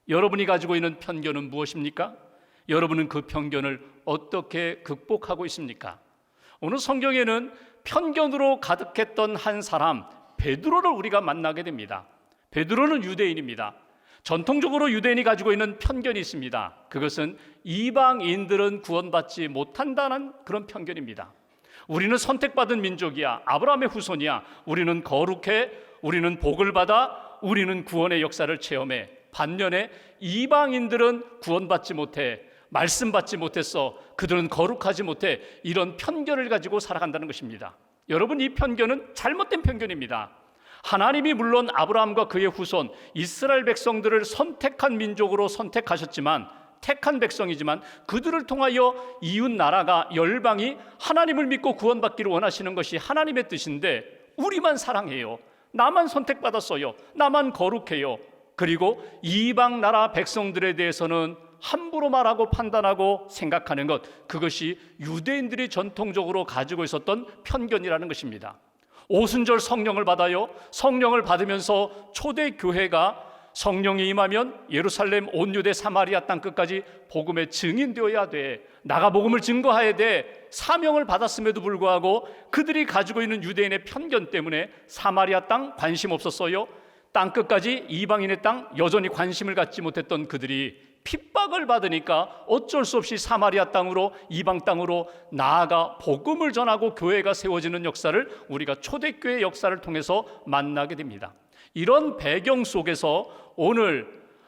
여러분이 가지고 있는 편견은 무엇입니까? 여러분은 그 편견을 어떻게 극복하고 있습니까? 오늘 성경에는 편견으로 가득했던 한 사람 베드로를 우리가 만나게 됩니다. 베드로는 유대인입니다. 전통적으로 유대인이 가지고 있는 편견이 있습니다. 그것은 이방인들은 구원받지 못한다는 그런 편견입니다. 우리는 선택받은 민족이야, 아브라함의 후손이야, 우리는 거룩해, 우리는 복을 받아, 우리는 구원의 역사를 체험해. 반면에 이방인들은 구원받지 못해, 말씀 받지 못했어, 그들은 거룩하지 못해, 이런 편견을 가지고 살아간다는 것입니다. 여러분, 이 편견은 잘못된 편견입니다. 하나님이 물론 아브라함과 그의 후손 이스라엘 백성들을 선택한 민족으로 선택하셨지만, 택한 백성이지만 그들을 통하여 이웃 나라가, 열방이 하나님을 믿고 구원받기를 원하시는 것이 하나님의 뜻인데 우리만 사랑해요, 나만 선택받았어요, 나만 거룩해요. 그리고 이방 나라 백성들에 대해서는 함부로 말하고 판단하고 생각하는 것, 그것이 유대인들이 전통적으로 가지고 있었던 편견이라는 것입니다. 오순절 성령을 받아요. 성령을 받으면서 초대교회가 성령이 임하면 예루살렘, 온 유대, 사마리아 땅 끝까지 복음의 증인되어야 돼, 나가 복음을 증거해야 돼. 사명을 받았음에도 불구하고 그들이 가지고 있는 유대인의 편견 때문에 사마리아 땅 관심 없었어요. 땅 끝까지 이방인의 땅 여전히 관심을 갖지 못했던 그들이 핍박을 받으니까 어쩔 수 없이 사마리아 땅으로, 이방 땅으로 나아가 복음을 전하고 교회가 세워지는 역사를 우리가 초대교회 역사를 통해서 만나게 됩니다. 이런 배경 속에서 오늘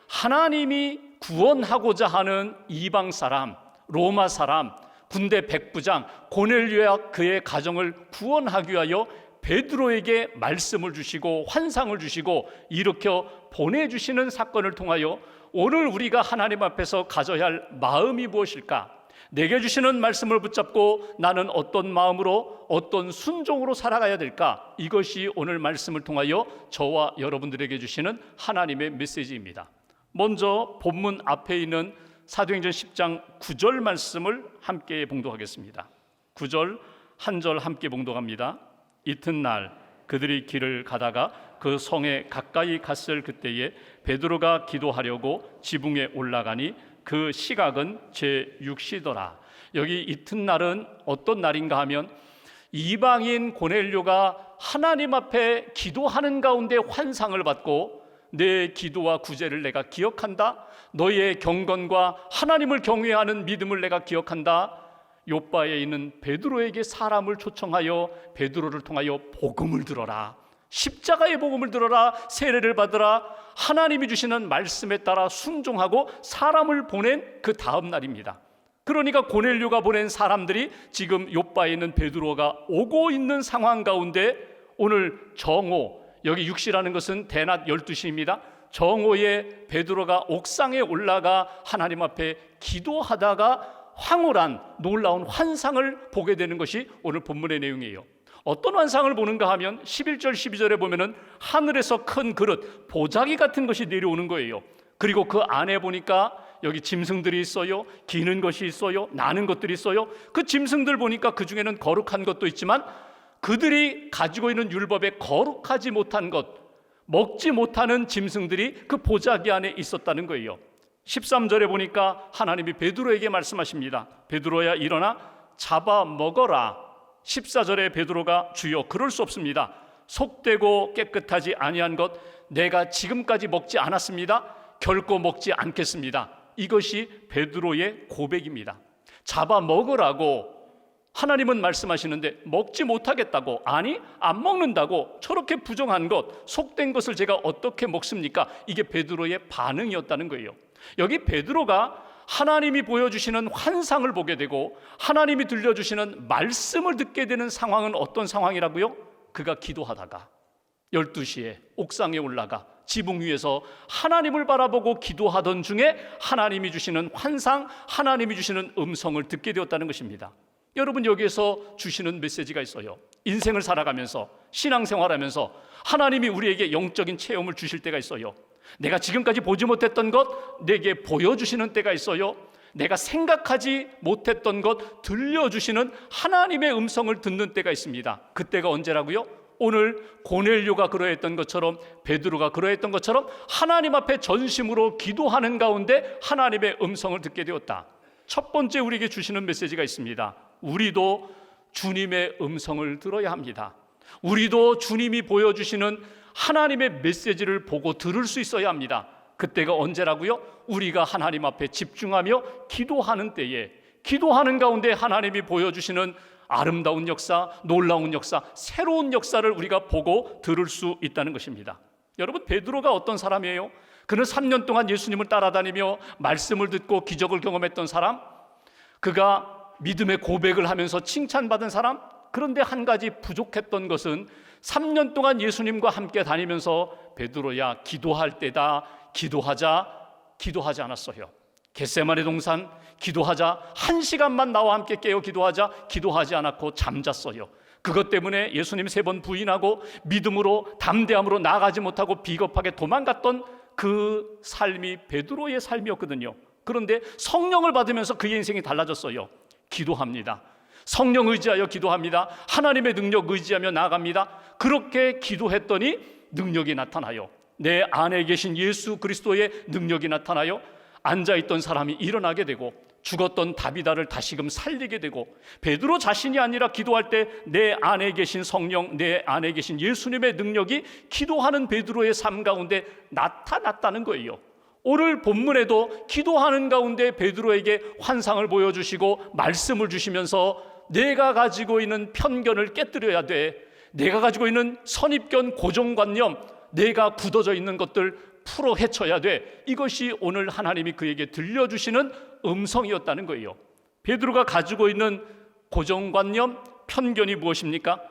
하나님이 구원하고자 하는 이방 사람, 로마 사람, 군대 백부장 고넬료와 그의 가정을 구원하기 위하여 베드로에게 말씀을 주시고 환상을 주시고 일으켜 보내주시는 사건을 통하여 오늘 우리가 하나님 앞에서 가져야 할 마음이 무엇일까? 내게 주시는 말씀을 붙잡고 나는 어떤 마음으로, 어떤 순종으로 살아가야 될까? 이것이 오늘 말씀을 통하여 저와 여러분들에게 주시는 하나님의 메시지입니다. 먼저 본문 앞에 있는 사도행전 10장 9절 말씀을 함께 봉독하겠습니다. 9절 한 절 함께 봉독합니다. 이튿날 그들이 길을 가다가 그 성에 가까이 갔을 그때에 베드로가 기도하려고 지붕에 올라가니 그 시각은 제6시더라. 여기 이튿날은 어떤 날인가 하면 이방인 고넬료가 하나님 앞에 기도하는 가운데 환상을 받고 내 기도와 구제를 내가 기억한다, 너의 경건과 하나님을 경외하는 믿음을 내가 기억한다. 요바에 있는 베드로에게 사람을 초청하여 베드로를 통하여 복음을 들어라, 십자가의 복음을 들어라, 세례를 받으라, 하나님이 주시는 말씀에 따라 순종하고 사람을 보낸 그 다음 날입니다. 그러니까 고넬료가 보낸 사람들이 지금 요바에 있는 베드로가 오고 있는 상황 가운데 오늘 정오, 여기 6시라는 것은 대낮 12시입니다. 정오에 베드로가 옥상에 올라가 하나님 앞에 기도하다가 황홀한 놀라운 환상을 보게 되는 것이 오늘 본문의 내용이에요. 어떤 환상을 보는가 하면 11절 12절에 보면은 하늘에서 큰 그릇, 보자기 같은 것이 내려오는 거예요. 그리고 그 안에 보니까 여기 짐승들이 있어요. 기는 것이 있어요. 나는 것들이 있어요. 그 짐승들 보니까 그 중에는 거룩한 것도 있지만 그들이 가지고 있는 율법에 거룩하지 못한 것, 먹지 못하는 짐승들이 그 보자기 안에 있었다는 거예요. 13절에 보니까 하나님이 베드로에게 말씀하십니다. 베드로야 일어나 잡아 먹어라. 14절에 베드로가 주여 그럴 수 없습니다. 속되고 깨끗하지 아니한 것 내가 지금까지 먹지 않았습니다. 결코 먹지 않겠습니다. 이것이 베드로의 고백입니다. 잡아 먹으라고 하나님은 말씀하시는데 먹지 못하겠다고, 아니 안 먹는다고, 저렇게 부정한 것, 속된 것을 제가 어떻게 먹습니까? 이게 베드로의 반응이었다는 거예요. 여기 베드로가 하나님이 보여주시는 환상을 보게 되고 하나님이 들려주시는 말씀을 듣게 되는 상황은 어떤 상황이라고요? 그가 기도하다가 12시에 옥상에 올라가 지붕 위에서 하나님을 바라보고 기도하던 중에 하나님이 주시는 환상, 하나님이 주시는 음성을 듣게 되었다는 것입니다. 여러분, 여기에서 주시는 메시지가 있어요. 인생을 살아가면서, 신앙생활하면서 하나님이 우리에게 영적인 체험을 주실 때가 있어요. 내가 지금까지 보지 못했던 것 내게 보여주시는 때가 있어요. 내가 생각하지 못했던 것 들려주시는 하나님의 음성을 듣는 때가 있습니다. 그때가 언제라고요? 오늘 고넬료가 그러했던 것처럼, 베드로가 그러했던 것처럼 하나님 앞에 전심으로 기도하는 가운데 하나님의 음성을 듣게 되었다. 첫 번째 우리에게 주시는 메시지가 있습니다. 우리도 주님의 음성을 들어야 합니다. 우리도 주님이 보여주시는 하나님의 메시지를 보고 들을 수 있어야 합니다. 그때가 언제라고요? 우리가 하나님 앞에 집중하며 기도하는 때에, 기도하는 가운데 하나님이 보여주시는 아름다운 역사, 놀라운 역사, 새로운 역사를 우리가 보고 들을 수 있다는 것입니다. 여러분, 베드로가 어떤 사람이에요? 그는 3년 동안 예수님을 따라다니며 말씀을 듣고 기적을 경험했던 사람, 그가 믿음의 고백을 하면서 칭찬받은 사람. 그런데 한 가지 부족했던 것은 3년 동안 예수님과 함께 다니면서 베드로야, 기도할 때다, 기도하지 않았어요. 겟세마네 동산 기도하자, 1시간만 나와 함께 깨어 기도하자, 기도하지 않았고 잠잤어요. 그것 때문에 예수님 3번 부인하고 믿음으로 담대함으로 나아가지 못하고 비겁하게 도망갔던 그 삶이 베드로의 삶이었거든요. 그런데 성령을 받으면서 그의 인생이 달라졌어요. 기도합니다. 성령 의지하여 기도합니다. 하나님의 능력 의지하며 나아갑니다. 그렇게 기도했더니 능력이 나타나요. 내 안에 계신 예수 그리스도의 능력이 나타나요. 앉아있던 사람이 일어나게 되고, 죽었던 다비다를 다시금 살리게 되고, 베드로 자신이 아니라 기도할 때 내 안에 계신 성령, 내 안에 계신 예수님의 능력이 기도하는 베드로의 삶 가운데 나타났다는 거예요. 오늘 본문에도 기도하는 가운데 베드로에게 환상을 보여주시고 말씀을 주시면서 내가 가지고 있는 편견을 깨뜨려야 돼, 내가 가지고 있는 선입견, 고정관념, 내가 굳어져 있는 것들 풀어 헤쳐야 돼, 이것이 오늘 하나님이 그에게 들려주시는 음성이었다는 거예요. 베드로가 가지고 있는 고정관념, 편견이 무엇입니까?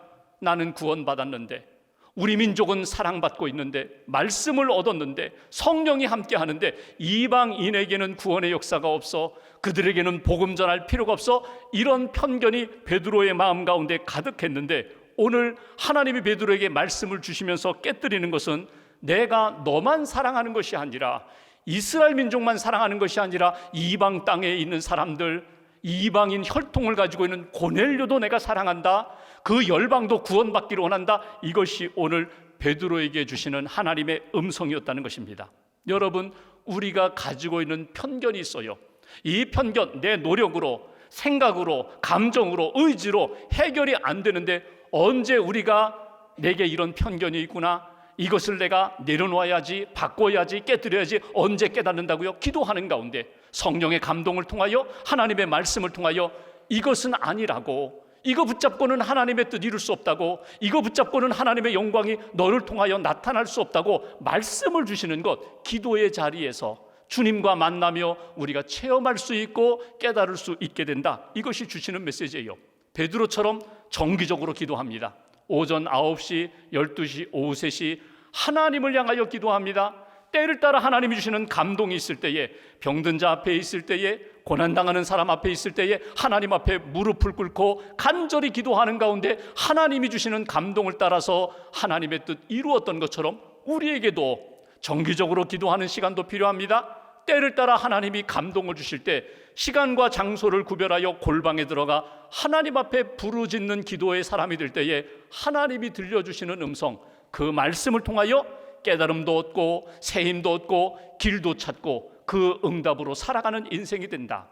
나는 구원받았는데, 우리 민족은 사랑받고 있는데, 말씀을 얻었는데, 성령이 함께 하는데 이방인에게는 구원의 역사가 없어, 그들에게는 복음 전할 필요가 없어, 이런 편견이 베드로의 마음 가운데 가득했는데, 오늘 하나님이 베드로에게 말씀을 주시면서 깨뜨리는 것은 내가 너만 사랑하는 것이 아니라, 이스라엘 민족만 사랑하는 것이 아니라 이방 땅에 있는 사람들, 이방인 혈통을 가지고 있는 고넬료도 내가 사랑한다, 그 열방도 구원받기를 원한다. 이것이 오늘 베드로에게 주시는 하나님의 음성이었다는 것입니다. 여러분, 우리가 가지고 있는 편견이 있어요. 이 편견, 내 노력으로, 생각으로, 감정으로, 의지로 해결이 안 되는데, 언제 우리가 내게 이런 편견이 있구나, 이것을 내가 내려놓아야지, 바꿔야지, 깨뜨려야지, 언제 깨닫는다고요? 기도하는 가운데 성령의 감동을 통하여, 하나님의 말씀을 통하여 이것은 아니라고, 이거 붙잡고는 하나님의 뜻 이룰 수 없다고, 이거 붙잡고는 하나님의 영광이 너를 통하여 나타날 수 없다고 말씀을 주시는 것, 기도의 자리에서 주님과 만나며 우리가 체험할 수 있고 깨달을 수 있게 된다. 이것이 주시는 메시지예요. 베드로처럼 정기적으로 기도합니다. 오전 9시, 12시, 오후 3시 하나님을 향하여 기도합니다. 때를 따라 하나님이 주시는 감동이 있을 때에, 병든 자 앞에 있을 때에, 고난당하는 사람 앞에 있을 때에 하나님 앞에 무릎을 꿇고 간절히 기도하는 가운데 하나님이 주시는 감동을 따라서 하나님의 뜻 이루었던 것처럼 우리에게도 정기적으로 기도하는 시간도 필요합니다. 때를 따라 하나님이 감동을 주실 때 시간과 장소를 구별하여 골방에 들어가 하나님 앞에 부르짖는 기도의 사람이 될 때에 하나님이 들려주시는 음성, 그 말씀을 통하여 깨달음도 얻고 새 힘도 얻고 길도 찾고 그 응답으로 살아가는 인생이 된다.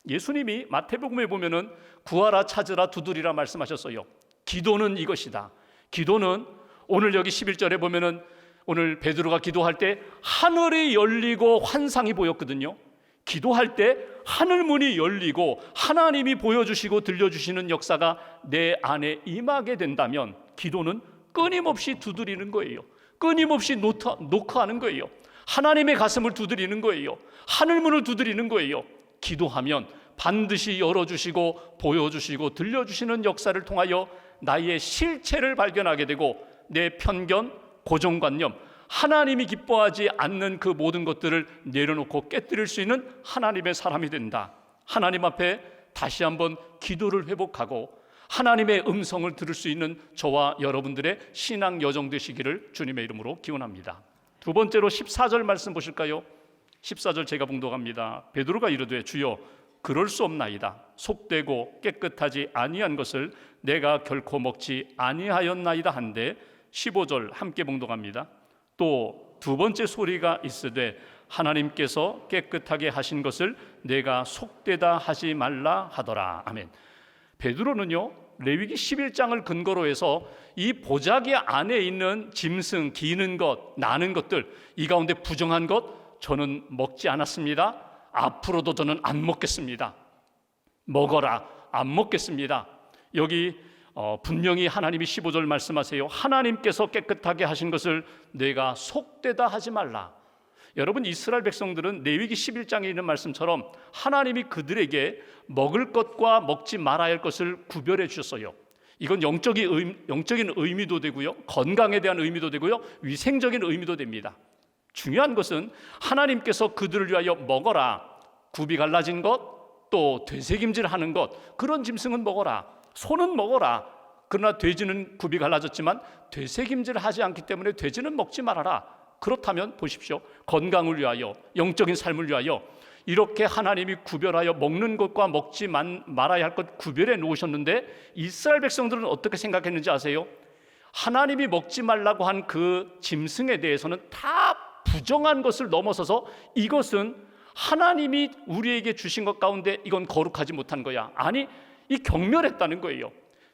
예수님이 마태복음에 보면은 구하라, 찾으라, 두드리라 말씀하셨어요. 기도는 이것이다. 기도는 오늘 여기 11절에 보면은 오늘 베드로가 기도할 때 하늘이 열리고 환상이 보였거든요. 기도할 때 하늘 문이 열리고 하나님이 보여주시고 들려주시는 역사가 내 안에 임하게 된다면 기도는 끊임없이 두드리는 거예요. 끊임없이 노크하는 거예요. 하나님의 가슴을 두드리는 거예요. 하늘문을 두드리는 거예요. 기도하면 반드시 열어주시고 보여주시고 들려주시는 역사를 통하여 나의 실체를 발견하게 되고 내 편견, 고정관념, 하나님이 기뻐하지 않는 그 모든 것들을 내려놓고 깨뜨릴 수 있는 하나님의 사람이 된다. 하나님 앞에 다시 한번 기도를 회복하고 하나님의 음성을 들을 수 있는 저와 여러분들의 신앙 여정 되시기를 주님의 이름으로 기원합니다. 두 번째로 14절 말씀 보실까요? 14절 제가 봉독합니다. 베드로가 이르되 주여 그럴 수 없나이다. 속되고 깨끗하지 아니한 것을 내가 결코 먹지 아니하였나이다 한데 15절 함께 봉독합니다. 또 두 번째 소리가 있으되 하나님께서 깨끗하게 하신 것을 내가 속되다 하지 말라 하더라. 아멘. 베드로는요, 레위기 11장을 근거로 해서 이 보자기 안에 있는 짐승, 기는 것, 나는 것들, 이 가운데 부정한 것 저는 먹지 않았습니다. 앞으로도 저는 안 먹겠습니다. 먹어라, 안 먹겠습니다. 여기 분명히 하나님이 15절 말씀하세요. 하나님께서 깨끗하게 하신 것을 내가 속되다 하지 말라. 여러분, 이스라엘 백성들은 레위기 11장에 있는 말씀처럼 하나님이 그들에게 먹을 것과 먹지 말아야 할 것을 구별해 주셨어요. 이건 영적인 의미도 되고요, 건강에 대한 의미도 되고요, 위생적인 의미도 됩니다. 중요한 것은 하나님께서 그들을 위하여 먹어라, 굽이 갈라진 것, 또 되새김질하는 것, 그런 짐승은 먹어라, 소는 먹어라. 그러나 돼지는 굽이 갈라졌지만 되새김질하지 않기 때문에 돼지는 먹지 말아라. 그렇다면 보십시오, 건강을 위하여, 영적인 삶을 위하여 이렇게 하나님이 구별하여 먹는 것과 먹지 말아야 할 것 구별해 놓으셨는데 이스라엘 백성들은 어떻게 생각했는지 아세요? 하나님이 먹지 말라고 한 그 짐승에 대해서는 다 부정한 것을 넘어서서 이것은 하나님이 우리에게 주신 것 가운데 이건 거룩하지 못한 거야. 아니, 이 경멸했다는 거예요.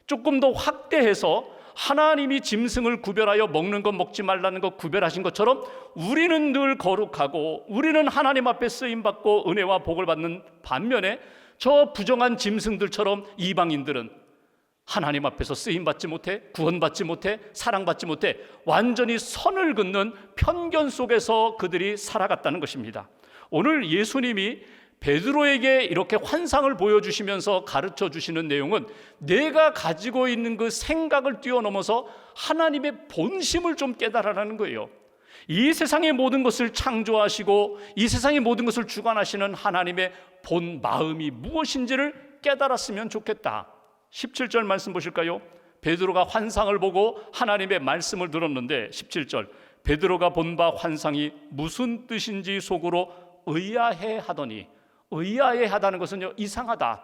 조금 더 확대해서 하나님이 짐승을 구별하여 먹는 것 먹지 말라는 것 구별하신 것처럼 우리는 늘 거룩하고 우리는 하나님 앞에 쓰임받고 은혜와 복을 받는 반면에 저 부정한 짐승들처럼 이방인들은 하나님 앞에서 쓰임받지 못해, 구원받지 못해, 사랑받지 못해 완전히 선을 긋는 편견 속에서 그들이 살아갔다는 것입니다. 오늘 예수님이 베드로에게 이렇게 환상을 보여주시면서 가르쳐 주시는 내용은 내가 가지고 있는 그 생각을 뛰어넘어서 하나님의 본심을 좀 깨달으라는 거예요. 이 세상의 모든 것을 창조하시고 이 세상의 모든 것을 주관하시는 하나님의 본 마음이 무엇인지를 깨달았으면 좋겠다. 17절 말씀 보실까요? 베드로가 환상을 보고 하나님의 말씀을 들었는데 17절, 베드로가 본 바 환상이 무슨 뜻인지 속으로 의아해 하더니, 의아해 하다는 것은요, 이상하다,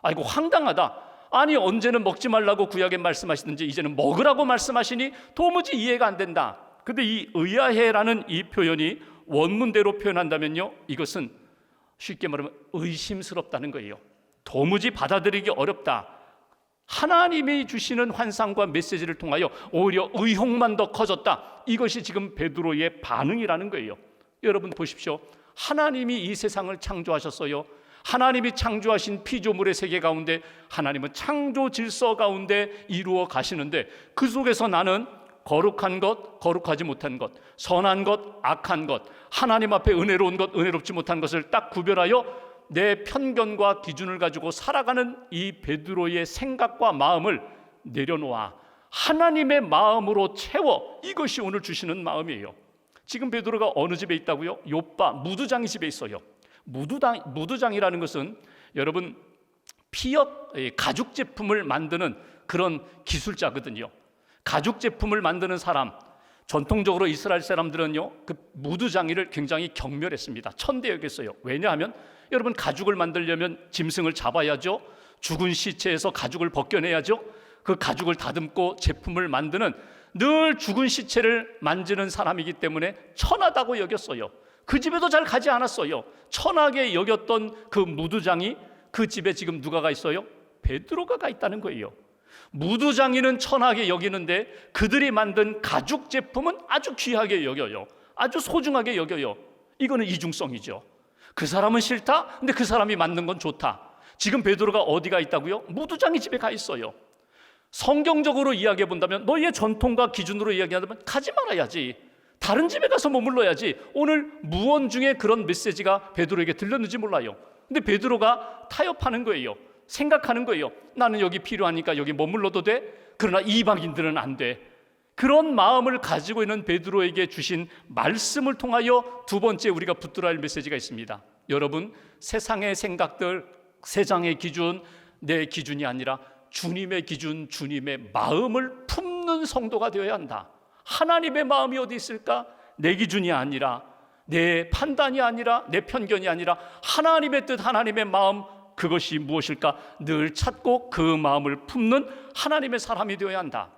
아이고 황당하다, 아니 언제는 먹지 말라고 구약에 말씀하시든지 이제는 먹으라고 말씀하시니 도무지 이해가 안 된다. 근데 이 의아해라는 이 표현이 원문대로 표현한다면요, 이것은 쉽게 말하면 의심스럽다는 거예요. 도무지 받아들이기 어렵다. 하나님이 주시는 환상과 메시지를 통하여 오히려 의혹만 더 커졌다. 이것이 지금 베드로의 반응이라는 거예요. 여러분 보십시오. 하나님이 이 세상을 창조하셨어요. 하나님이 창조하신 피조물의 세계 가운데 하나님은 창조 질서 가운데 이루어 가시는데 그 속에서 나는 거룩한 것, 거룩하지 못한 것, 선한 것, 악한 것, 하나님 앞에 은혜로운 것, 은혜롭지 못한 것을 딱 구별하여 내 편견과 기준을 가지고 살아가는 이 베드로의 생각과 마음을 내려놓아 하나님의 마음으로 채워, 이것이 오늘 주시는 마음이에요. 지금 베드로가 어느 집에 있다고요? 요빠 무두장이 집에 있어요. 무두장이라는 것은 여러분 피혁 가죽 제품을 만드는 그런 기술자거든요. 가죽 제품을 만드는 사람, 전통적으로 이스라엘 사람들은요, 그 무두장이를 굉장히 경멸했습니다. 천대 여겼어요. 왜냐하면 여러분 가죽을 만들려면 짐승을 잡아야죠. 죽은 시체에서 가죽을 벗겨내야죠. 그 가죽을 다듬고 제품을 만드는, 늘 죽은 시체를 만지는 사람이기 때문에 천하다고 여겼어요. 그 집에도 잘 가지 않았어요. 천하게 여겼던 그 무두장이 그 집에 지금 누가 가 있어요? 베드로가 가 있다는 거예요. 무두장이는 천하게 여기는데 그들이 만든 가죽 제품은 아주 귀하게 여겨요. 아주 소중하게 여겨요. 이거는 이중성이죠. 그 사람은 싫다? 근데 그 사람이 만든 건 좋다. 지금 베드로가 어디가 있다고요? 무두장이 집에 가 있어요. 성경적으로 이야기해 본다면, 너희의 전통과 기준으로 이야기한다면 가지 말아야지. 다른 집에 가서 머물러야지. 오늘 무언 중에 그런 메시지가 베드로에게 들렸는지 몰라요. 근데 베드로가 타협하는 거예요. 생각하는 거예요. 나는 여기 필요하니까 여기 머물러도 돼. 그러나 이방인들은 안 돼. 그런 마음을 가지고 있는 베드로에게 주신 말씀을 통하여 두 번째 우리가 붙들어야 할 메시지가 있습니다. 여러분, 세상의 생각들, 세상의 기준, 내 기준이 아니라 주님의 기준, 주님의 마음을 품는 성도가 되어야 한다. 하나님의 마음이 어디 있을까? 내 기준이 아니라, 내 판단이 아니라, 내 편견이 아니라 하나님의 뜻, 하나님의 마음 그것이 무엇일까 늘 찾고 그 마음을 품는 하나님의 사람이 되어야 한다.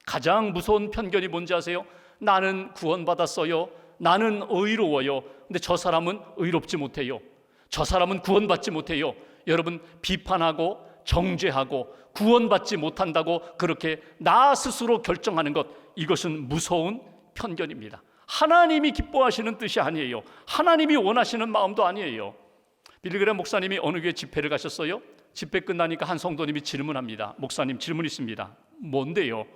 가장 무서운 편견이 뭔지 아세요? 나는 구원받았어요. 나는 의로워요. 근데 저 사람은 의롭지 못해요. 저 사람은 구원받지 못해요. 여러분, 비판하고 정죄하고 구원받지 못한다고 그렇게 나 스스로 결정하는 것, 이것은 무서운 편견입니다. 하나님이 기뻐하시는 뜻이 아니에요. 하나님이 원하시는 마음도 아니에요. 빌리그레 목사님이 어느 교회 집회를 가셨어요? 집회 끝나니까 한 성도님이 질문합니다. 목사님, 질문 있습니다. 뭔데요?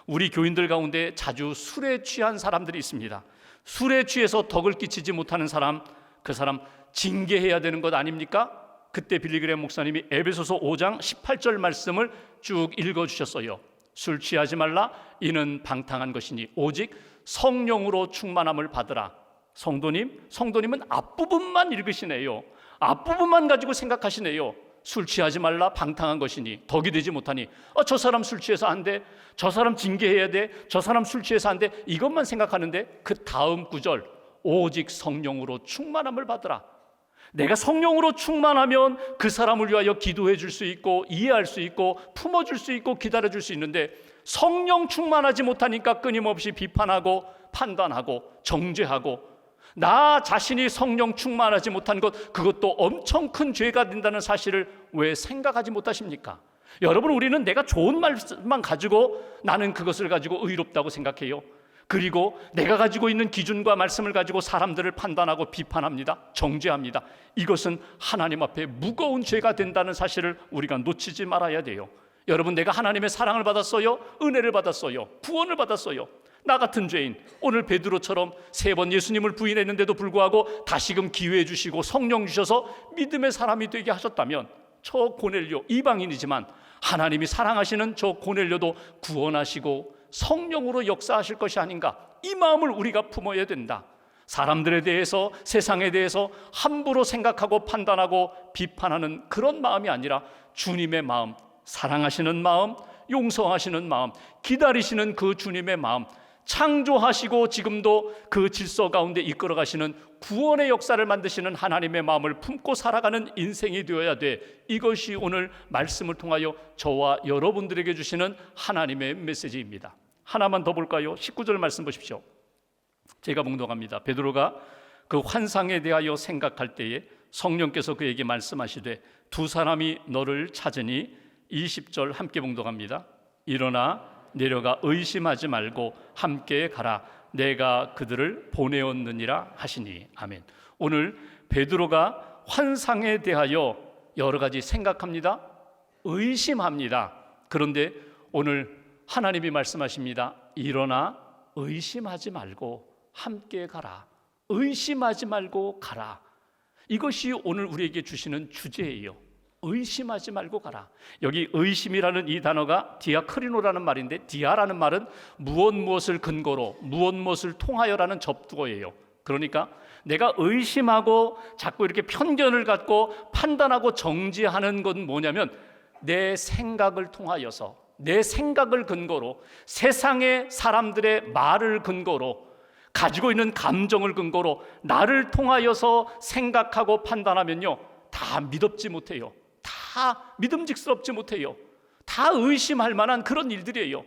우리 교인들 가운데 자주 술에 취한 사람들이 있습니다. 술에 취해서 덕을 끼치지 못하는 사람, 그 사람 징계해야 되는 것 아닙니까? 그때 빌리그레 목사님이 에베소서 5장 18절 말씀을 쭉 읽어주셨어요. 술 취하지 말라, 이는 방탕한 것이니 오직 성령으로 충만함을 받으라. 성도님은 앞부분만 읽으시네요. 앞부분만 가지고 생각하시네요. 술 취하지 말라, 방탕한 것이니 덕이 되지 못하니, 저 사람 술 취해서 안 돼, 저 사람 징계해야 돼, 저 사람 술 취해서 안 돼, 이것만 생각하는데 그 다음 구절, 오직 성령으로 충만함을 받으라. 내가 성령으로 충만하면 그 사람을 위하여 기도해 줄 수 있고 이해할 수 있고 품어줄 수 있고 기다려줄 수 있는데, 성령 충만하지 못하니까 끊임없이 비판하고 판단하고 정죄하고, 나 자신이 성령 충만하지 못한 것, 그것도 엄청 큰 죄가 된다는 사실을 왜 생각하지 못하십니까? 여러분, 우리는 내가 좋은 말만 가지고 나는 그것을 가지고 의롭다고 생각해요. 그리고 내가 가지고 있는 기준과 말씀을 가지고 사람들을 판단하고 비판합니다. 정죄합니다. 이것은 하나님 앞에 무거운 죄가 된다는 사실을 우리가 놓치지 말아야 돼요. 여러분, 내가 하나님의 사랑을 받았어요. 은혜를 받았어요. 구원을 받았어요. 나 같은 죄인, 오늘 베드로처럼 3번 예수님을 부인했는데도 불구하고 다시금 기회 주시고 성령 주셔서 믿음의 사람이 되게 하셨다면, 저 고넬료, 이방인이지만 하나님이 사랑하시는 저 고넬료도 구원하시고 성령으로 역사하실 것이 아닌가, 이 마음을 우리가 품어야 된다. 사람들에 대해서, 세상에 대해서 함부로 생각하고 판단하고 비판하는 그런 마음이 아니라 주님의 마음, 사랑하시는 마음, 용서하시는 마음, 기다리시는 그 주님의 마음, 창조하시고 지금도 그 질서 가운데 이끌어 가시는 구원의 역사를 만드시는 하나님의 마음을 품고 살아가는 인생이 되어야 돼. 이것이 오늘 말씀을 통하여 저와 여러분들에게 주시는 하나님의 메시지입니다. 하나만 더 볼까요? 19절 말씀 보십시오. 제가 봉독합니다. 베드로가 그 환상에 대하여 생각할 때에 성령께서 그에게 말씀하시되 두 사람이 너를 찾으니, 20절 함께 봉독합니다. 일어나 내려가 의심하지 말고 함께 가라. 내가 그들을 보내었느니라 하시니. 아멘. 오늘 베드로가 환상에 대하여 여러 가지 생각합니다. 의심합니다. 그런데 오늘 하나님이 말씀하십니다. 일어나 의심하지 말고 함께 가라. 의심하지 말고 가라. 이것이 오늘 우리에게 주시는 주제예요. 의심하지 말고 가라. 여기 의심이라는 이 단어가 디아크리노라는 말인데, 디아라는 말은 무엇을 근거로, 무엇을 통하여라는 접두어예요. 그러니까 내가 의심하고 자꾸 이렇게 편견을 갖고 판단하고 정지하는 건 뭐냐면, 내 생각을 통하여서, 내 생각을 근거로, 세상의 사람들의 말을 근거로, 가지고 있는 감정을 근거로 나를 통하여서 생각하고 판단하면요, 다 믿음직스럽지 못해요. 다 믿음직스럽지 못해요. 다 의심할 만한 그런 일들이에요.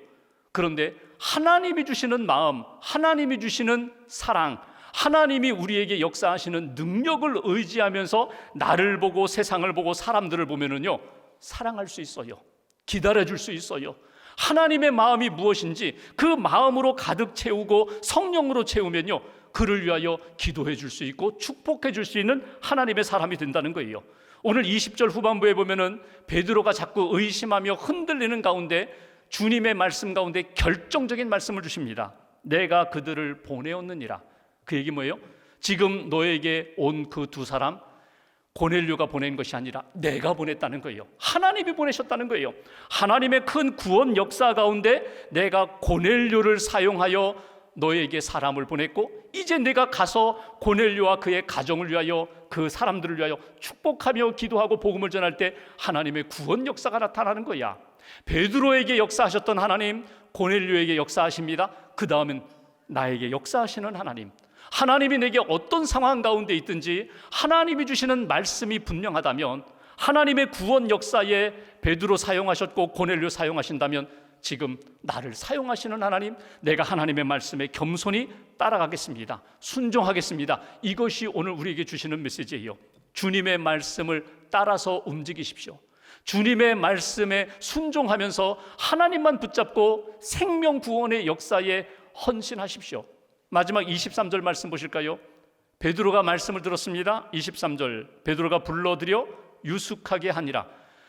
그런데 하나님이 주시는 마음, 하나님이 주시는 사랑, 하나님이 우리에게 역사하시는 능력을 의지하면서 나를 보고 세상을 보고 사람들을 보면은요, 사랑할 수 있어요. 기다려줄 수 있어요. 하나님의 마음이 무엇인지 그 마음으로 가득 채우고 성령으로 채우면요, 그를 위하여 기도해 줄 수 있고 축복해 줄 수 있는 하나님의 사람이 된다는 거예요. 오늘 20절 후반부에 보면은 베드로가 자꾸 의심하며 흔들리는 가운데 주님의 말씀 가운데 결정적인 말씀을 주십니다. 내가 그들을 보내었느니라. 그 얘기 뭐예요? 지금 너에게 온 그 두 사람, 고넬료가 보낸 것이 아니라 내가 보냈다는 거예요. 하나님이 보내셨다는 거예요. 하나님의 큰 구원 역사 가운데 내가 고넬료를 사용하여 너에게 사람을 보냈고, 이제 내가 가서 고넬료와 그의 가정을 위하여, 그 사람들을 위하여 축복하며 기도하고 복음을 전할 때 하나님의 구원 역사가 나타나는 거야. 베드로에게 역사하셨던 하나님, 고넬료에게 역사하십니다. 그 다음은 나에게 역사하시는 하나님. 하나님이 내게 어떤 상황 가운데 있든지 하나님이 주시는 말씀이 분명하다면, 하나님의 구원 역사에 베드로 사용하셨고 고넬료 사용하신다면 지금 나를 사용하시는 하나님, 내가 하나님의 말씀에 겸손히 따라가겠습니다. 순종하겠습니다. 이것이 오늘 우리에게 주시는 메시지예요. 주님의 말씀을 따라서 움직이십시오. 주님의 말씀에 순종하면서 하나님만 붙잡고 생명 구원의 역사에 헌신하십시오. 마지막 23절 말씀 보실까요? 베드로가 말씀을 들었습니다. 23절, 베드로가 불러들여 유숙하게 하니라.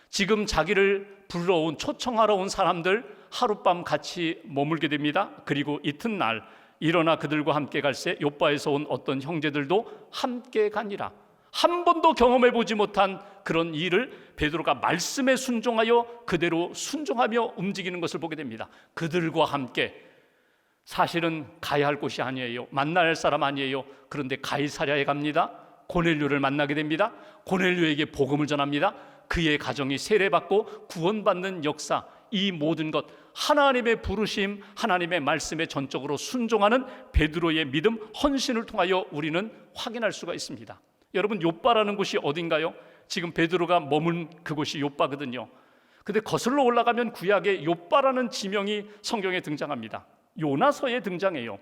지금 자기를 불러온, 초청하러 온 사람들 하룻밤 같이 머물게 됩니다. 그리고 이튿날 일어나 그들과 함께 갈새 요빠에서 온 어떤 형제들도 함께 가니라. 한 번도 경험해 보지 못한 그런 일을 베드로가 말씀에 순종하여 그대로 순종하며 움직이는 것을 보게 됩니다. 그들과 함께, 사실은 가야 할 곳이 아니에요. 만나야 할 사람 아니에요. 그런데 가이사랴에 갑니다. 고넬료를 만나게 됩니다. 고넬료에게 복음을 전합니다. 그의 가정이 세례받고 구원받는 역사, 이 모든 것, 하나님의 부르심, 하나님의 말씀에 전적으로 순종하는 베드로의 믿음, 헌신을 통하여 우리는 확인할 수가 있습니다. 여러분, 요빠라는 곳이 어딘가요? 지금 베드로가 머문 그곳이 요빠거든요. 근데 거슬러 올라가면 구약에 요빠라는 지명이 성경에 등장합니다. 요나서에 등장해요.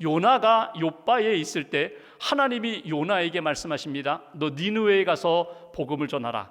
요나가 요빠에 있을 때 하나님이 요나에게 말씀하십니다. 너 니느웨에 가서 복음을 전하라.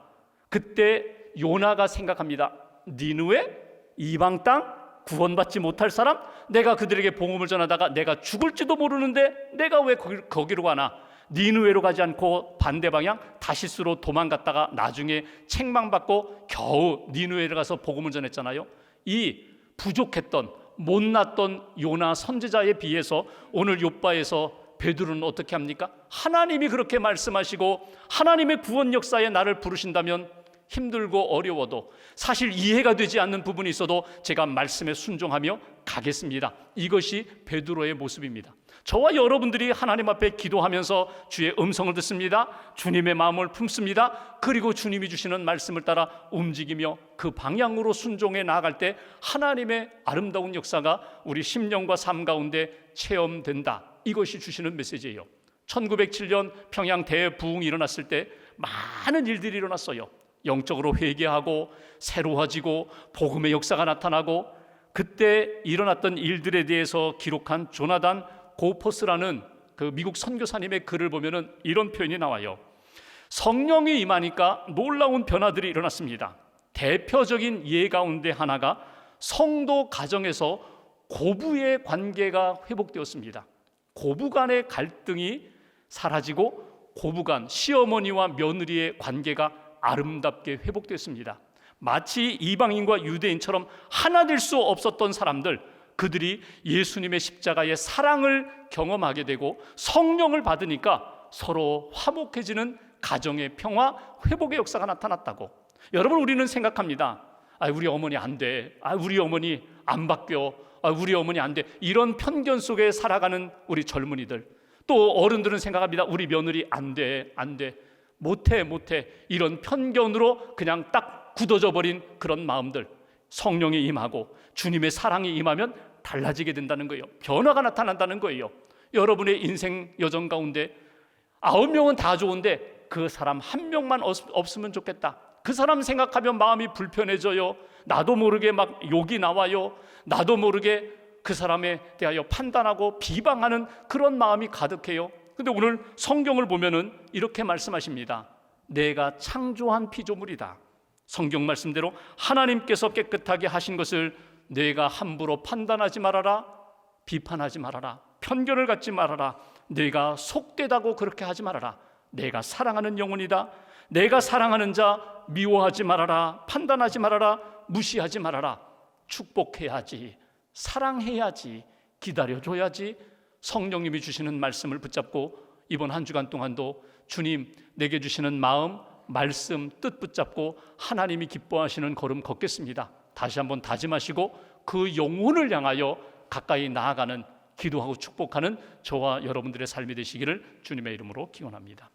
그때 요나가 생각합니다. 니느웨? 이방 땅? 구원받지 못할 사람? 내가 그들에게 복음을 전하다가 내가 죽을지도 모르는데 내가 왜 거기로 가나? 니느웨로 가지 않고 반대 방향 다시스로 도망갔다가 나중에 책망받고 겨우 니느웨를 가서 복음을 전했잖아요. 이 부족했던, 못났던 요나 선지자에 비해서 오늘 요빠에서 베드로는 어떻게 합니까? 하나님이 그렇게 말씀하시고 하나님의 구원 역사에 나를 부르신다면 힘들고 어려워도, 사실 이해가 되지 않는 부분이 있어도 제가 말씀에 순종하며 가겠습니다. 이것이 베드로의 모습입니다. 저와 여러분들이 하나님 앞에 기도하면서 주의 음성을 듣습니다. 주님의 마음을 품습니다. 그리고 주님이 주시는 말씀을 따라 움직이며 그 방향으로 순종해 나아갈 때 하나님의 아름다운 역사가 우리 심령과 삶 가운데 체험된다. 이것이 주시는 메시지예요. 1907년 평양 대부흥이 일어났을 때 많은 일들이 일어났어요. 영적으로 회개하고 새로워지고 복음의 역사가 나타나고, 그때 일어났던 일들에 대해서 기록한 조나단 고퍼스라는 그 미국 선교사님의 글을 보면은 이런 표현이 나와요. 성령이 임하니까 놀라운 변화들이 일어났습니다. 대표적인 예 가운데 하나가 성도 가정에서 고부의 관계가 회복되었습니다. 고부 간의 갈등이 사라지고 고부 간, 시어머니와 며느리의 관계가 아름답게 회복됐습니다. 마치 이방인과 유대인처럼 하나 될 수 없었던 사람들, 그들이 예수님의 십자가의 사랑을 경험하게 되고 성령을 받으니까 서로 화목해지는 가정의 평화, 회복의 역사가 나타났다고. 여러분, 우리는 생각합니다. 우리 어머니 안 돼. 우리 어머니 안 바뀌어. 우리 어머니 안 돼. 이런 편견 속에 살아가는 우리 젊은이들. 또 어른들은 생각합니다. 우리 며느리 안 돼. 안 돼. 못해. 이런 편견으로 그냥 딱 굳어져 버린 그런 마음들, 성령이 임하고 주님의 사랑이 임하면 달라지게 된다는 거예요. 변화가 나타난다는 거예요. 여러분의 인생 여정 가운데 9명은 다 좋은데 그 사람 1명만 없으면 좋겠다. 그 사람 생각하면 마음이 불편해져요. 나도 모르게 막 욕이 나와요. 나도 모르게 그 사람에 대하여 판단하고 비방하는 그런 마음이 가득해요. 근데 오늘 성경을 보면은 이렇게 말씀하십니다. 내가 창조한 피조물이다. 성경 말씀대로 하나님께서 깨끗하게 하신 것을 내가 함부로 판단하지 말아라. 비판하지 말아라. 편견을 갖지 말아라. 내가 속되다고 그렇게 하지 말아라. 내가 사랑하는 영혼이다. 내가 사랑하는 자 미워하지 말아라. 판단하지 말아라. 무시하지 말아라. 축복해야지. 사랑해야지. 기다려줘야지. 성령님이 주시는 말씀을 붙잡고 이번 한 주간 동안도 주님 내게 주시는 마음, 말씀, 뜻 붙잡고 하나님이 기뻐하시는 걸음 걷겠습니다. 다시 한번 다짐하시고 그 영혼을 향하여 가까이 나아가는, 기도하고 축복하는 저와 여러분들의 삶이 되시기를 주님의 이름으로 기원합니다.